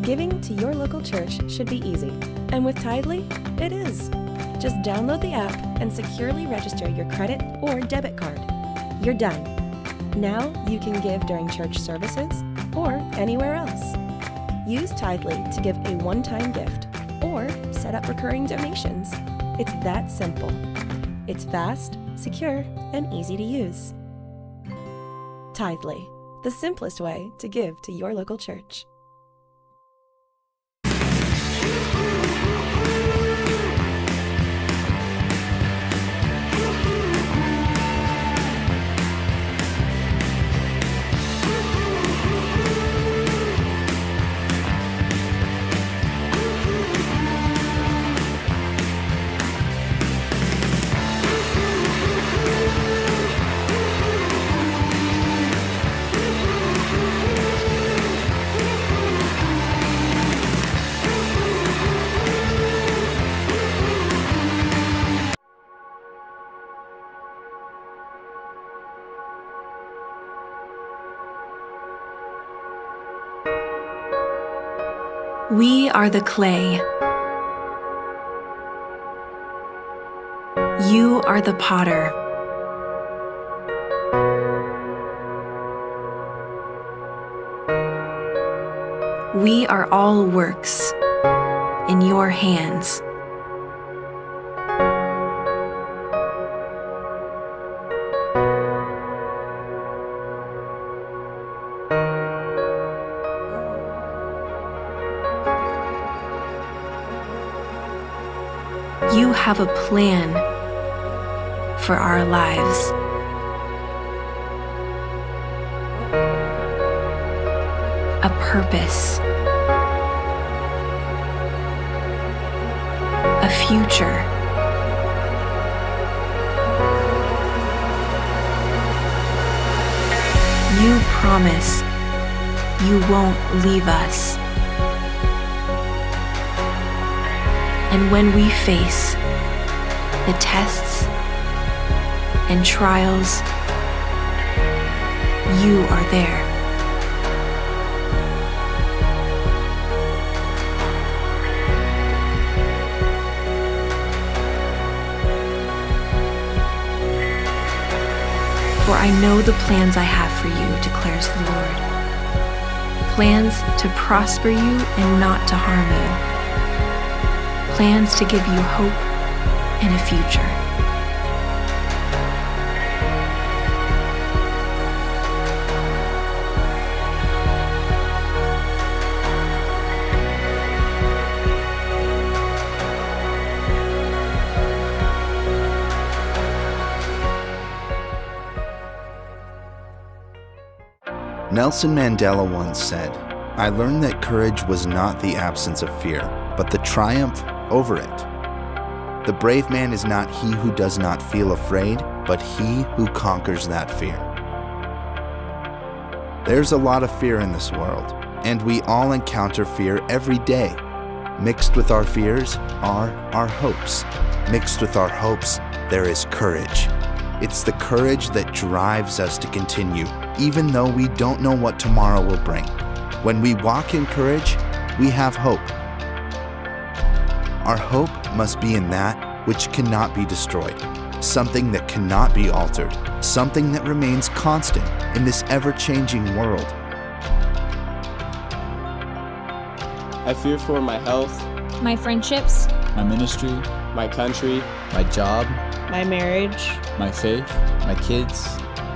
Giving to your local church should be easy, and with Tithely, it is. Just download the app and securely register your credit or debit card. You're done. Now you can give during church services or anywhere else. Use Tithely to give a one-time gift or set up recurring donations. It's that simple. It's fast, secure, and easy to use. Tithely, the simplest way to give to your local church. We are the clay. You are the potter. We are all works in your hands. You have a plan for our lives. A purpose. A future. You promise you won't leave us. And when we face the tests and trials, you are there. For I know the plans I have for you, declares the Lord. Plans to prosper you and not to harm you. Plans to give you hope and a future. Nelson Mandela once said, "I learned that courage was not the absence of fear, but the triumph over it. The brave man is not he who does not feel afraid, but he who conquers that fear." There's a lot of fear in this world, and we all encounter fear every day. Mixed with our fears are our hopes. Mixed with our hopes, there is courage. It's the courage that drives us to continue, even though we don't know what tomorrow will bring. When we walk in courage, we have hope. Our hope must be in that which cannot be destroyed, something that cannot be altered, something that remains constant in this ever-changing world. I fear for my health, my friendships, my ministry, my country, my job, my marriage, my faith, my kids,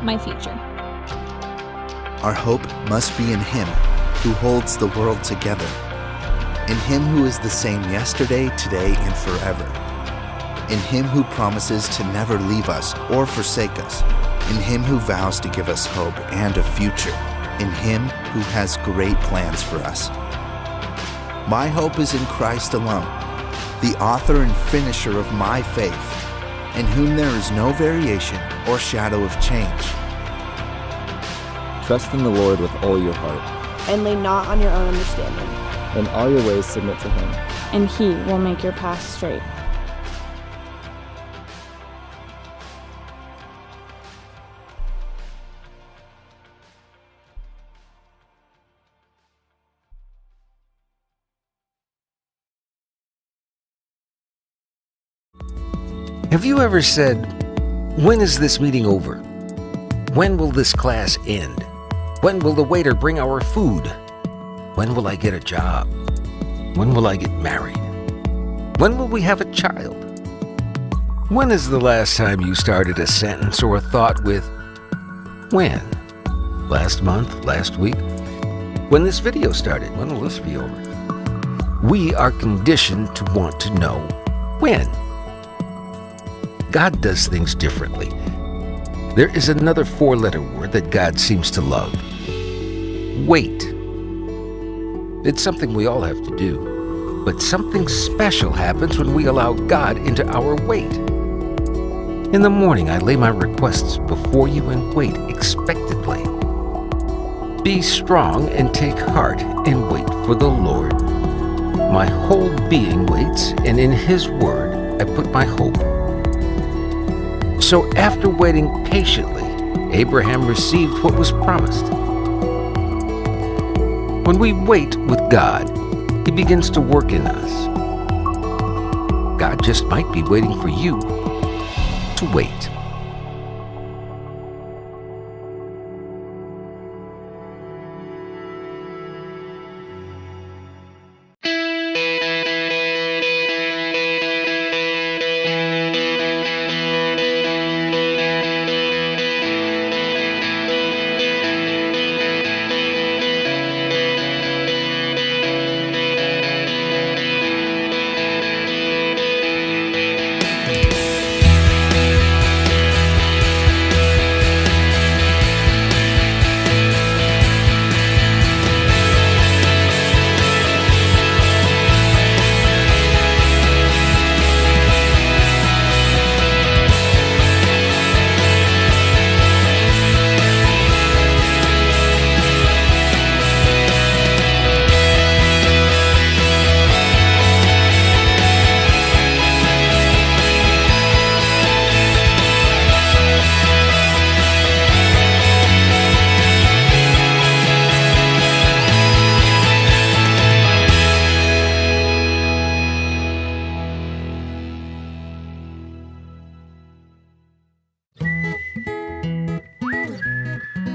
my future. Our hope must be in Him who holds the world together, in Him who is the same yesterday, today, and forever, in Him who promises to never leave us or forsake us, in Him who vows to give us hope and a future, in Him who has great plans for us. My hope is in Christ alone, the author and finisher of my faith, in whom there is no variation or shadow of change. Trust in the Lord with all your heart, and lean not on your own understanding. In all your ways submit to Him, and He will make your path straight. Have you ever said, "When is this meeting over? When will this class end? When will the waiter bring our food? When will I get a job? When will I get married? When will we have a child?" When is the last time you started a sentence or a thought with "when"? Last month? Last week? When this video started? When will this be over? We are conditioned to want to know when. God does things differently. There is another 4-letter word that God seems to love. Wait. It's something we all have to do, but something special happens when we allow God into our wait. In the morning, I lay my requests before you and wait expectantly. Be strong and take heart and wait for the Lord. My whole being waits, and in His word I put my hope. So after waiting patiently, Abraham received what was promised. When we wait with God, He begins to work in us. God just might be waiting for you to wait.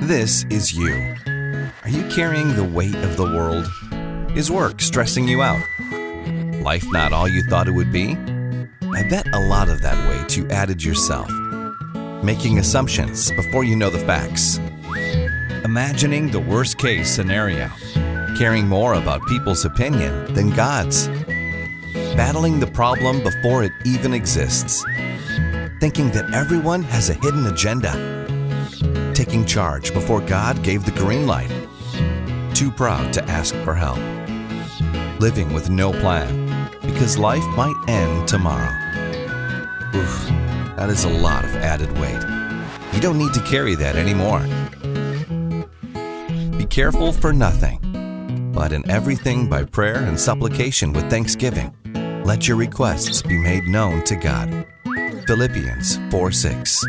This is you. Are you carrying the weight of the world? Is work stressing you out? Life not all you thought it would be? I bet a lot of that weight you added yourself. Making assumptions before you know the facts. Imagining the worst case scenario. Caring more about people's opinion than God's. Battling the problem before it even exists. Thinking that everyone has a hidden agenda. Taking charge before God gave the green light. Too proud to ask for help. Living with no plan because life might end tomorrow. Oof, that is a lot of added weight. You don't need to carry that anymore. Be careful for nothing, but in everything by prayer and supplication with thanksgiving, let your requests be made known to God. Philippians 4:6.